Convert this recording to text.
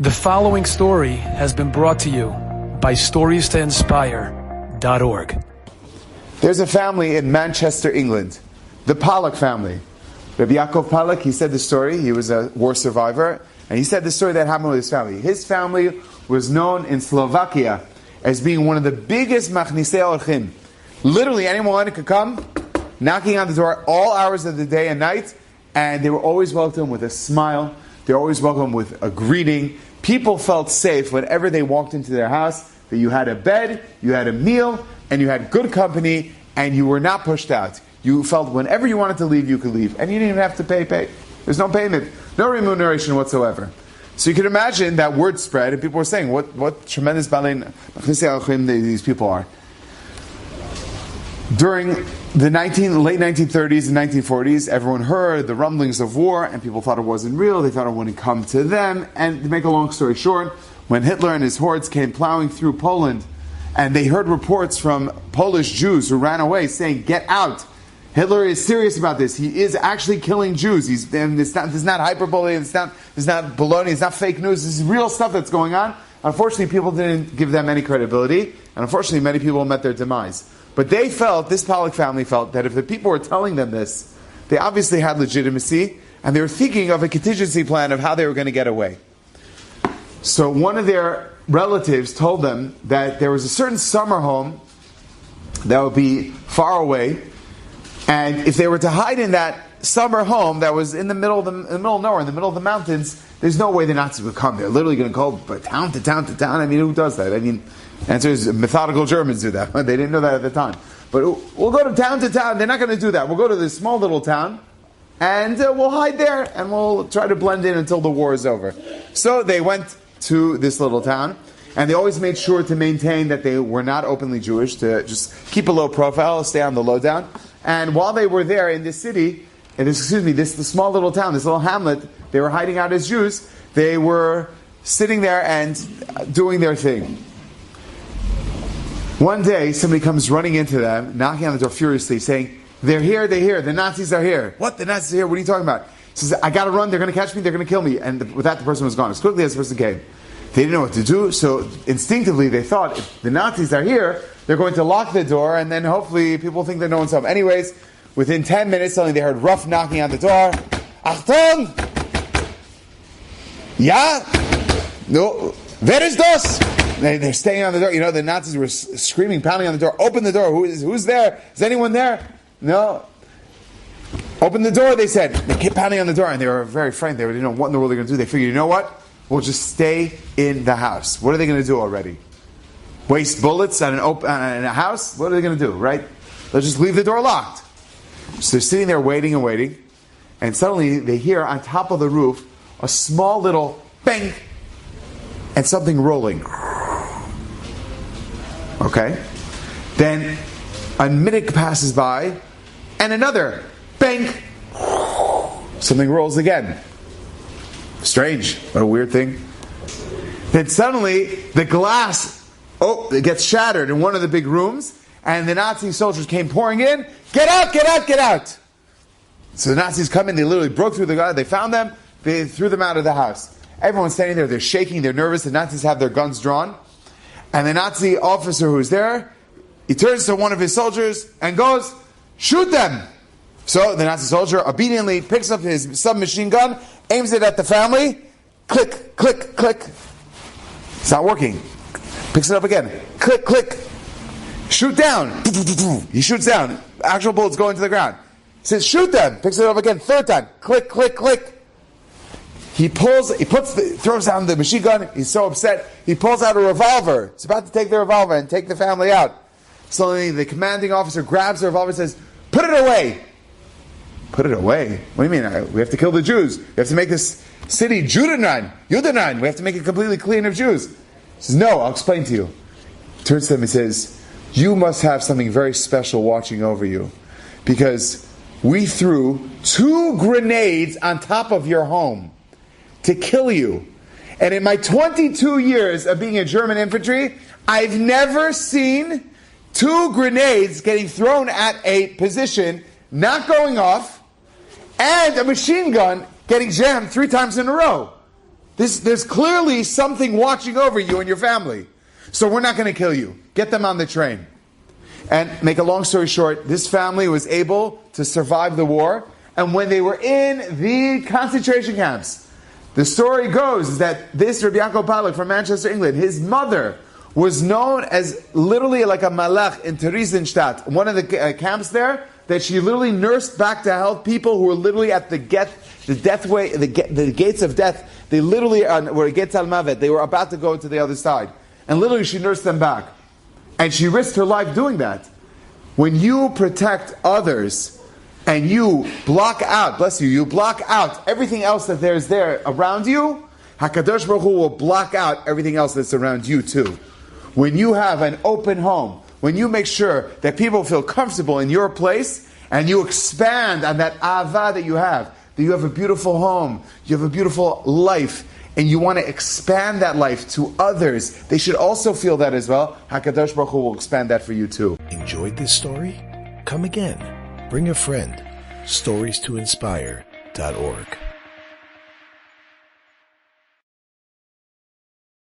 The following story has been brought to you by StoriesToInspire.org. There's a family in Manchester, England, the Pollock family. Rabbi Yaakov Pollock, he said the story. He was a war survivor, and he said the story that happened with his family. His family was known in Slovakia as being one of the biggest machnisei orchim. Literally, anyone could come, knocking on the door all hours of the day and night, and they were always welcomed with a smile. They were always welcomed with a greeting. People felt safe whenever they walked into their house, that you had a bed, you had a meal, and you had good company, and you were not pushed out. You felt whenever you wanted to leave, you could leave. And you didn't even have to pay. There's no payment, no remuneration whatsoever. So you can imagine that word spread, and people were saying, what tremendous balei these people are. During the late 1930s and 1940s, everyone heard the rumblings of war, and people thought it wasn't real. They thought it wouldn't come to them. And to make a long story short, when Hitler and his hordes came plowing through Poland, and they heard reports from Polish Jews who ran away saying, "Get out! Hitler is serious about this. He is actually killing Jews. This is not hyperbole. It's not baloney. It's not fake news. This is real stuff that's going on." Unfortunately, people didn't give them any credibility, and unfortunately, many people met their demise. But they felt, this Pollock family felt, that if the people were telling them this, they obviously had legitimacy, and they were thinking of a contingency plan of how they were going to get away. So one of their relatives told them that there was a certain summer home that would be far away, and if they were to hide in that summer home that was in the middle of nowhere, in the middle of the mountains, there's no way the Nazis would come. They're literally going to go town to town to town. I mean, who does that? I mean, the answer is methodical Germans do that. They didn't know that at the time. But we'll go to town. They're not going to do that. We'll go to this small little town, and we'll hide there, and we'll try to blend in until the war is over. So they went to this little town, and they always made sure to maintain that they were not openly Jewish, to just keep a low profile, stay on the lowdown. And while they were there in this city, the small little town, this little hamlet, they were hiding out as Jews. They were sitting there and doing their thing. One day, somebody comes running into them, knocking on the door furiously, saying, "They're here, the Nazis are here." "What? The Nazis are here? What are you talking about?" He says, "I gotta run, they're gonna catch me, they're gonna kill me." And with that, the person was gone. As quickly as the person came. They didn't know what to do, so instinctively they thought, if the Nazis are here, they're going to lock the door, and then hopefully people think that no one's home. Anyways, within 10 minutes, suddenly they heard rough knocking on the door. "Achtung! Ja? No, wer ist das?" They're staying on the door. You know, the Nazis were screaming, pounding on the door. "Open the door. Who's there? Is anyone there?" "No." "Open the door," they said. They kept pounding on the door, and they were very frightened. They didn't know what in the world they're going to do. They figured, you know what? We'll just stay in the house. What are they going to do already? Waste bullets on a house? What are they going to do, right? They'll just leave the door locked. So they're sitting there waiting and waiting, and suddenly they hear on top of the roof a small little bang and something rolling. Okay? Then a minute passes by, and another bang. Something rolls again. Strange. What a weird thing. Then suddenly the glass, it gets shattered in one of the big rooms, and the Nazi soldiers came pouring in. "Get out, get out, get out!" So the Nazis come in, they literally broke through the guard, they found them, they threw them out of the house. Everyone's standing there, they're shaking, they're nervous, the Nazis have their guns drawn. And the Nazi officer who's there, he turns to one of his soldiers and goes, "Shoot them!" So the Nazi soldier obediently picks up his submachine gun, aims it at the family, click, click, click. It's not working. Picks it up again, click, click. "Shoot down!" He shoots down. Actual bullets go into the ground. He says, "Shoot them!" Picks it up again, third time, click, click, click. He throws down the machine gun. He's so upset. He pulls out a revolver. He's about to take the revolver and take the family out. Suddenly, the commanding officer grabs the revolver and says, "Put it away." "Put it away? What do you mean? We have to kill the Jews. We have to make this city Judenrein. We have to make it completely clean of Jews." He says, "No, I'll explain to you." He turns to them and says, "You must have something very special watching over you, because we threw 2 grenades on top of your home to kill you. And in my 22 years of being in German infantry, I've never seen 2 grenades getting thrown at a position, not going off, and a machine gun getting jammed 3 times in a row. There's clearly something watching over you and your family. So we're not going to kill you. Get them on the train. And make a long story short, this family was able to survive the war. And when they were in the concentration camps, the story goes that this Rabbi Yaakov Palak from Manchester, England, his mother was known as literally like a malach in Theresienstadt, one of the camps there, that she literally nursed back to health people who were literally at the gates of death. They literally were Getz al Mavet. They were about to go to the other side. And literally she nursed them back. And she risked her life doing that. When you protect others and you block out, bless you, you block out everything else that there's there around you, HaKadosh Baruch Hu will block out everything else that's around you too. When you have an open home, when you make sure that people feel comfortable in your place, and you expand on that ahava that you have a beautiful home, you have a beautiful life, and you want to expand that life to others, they should also feel that as well. HaKadosh Baruch Hu will expand that for you too. Enjoyed this story? Come again. Bring a friend. StoriesToInspire.org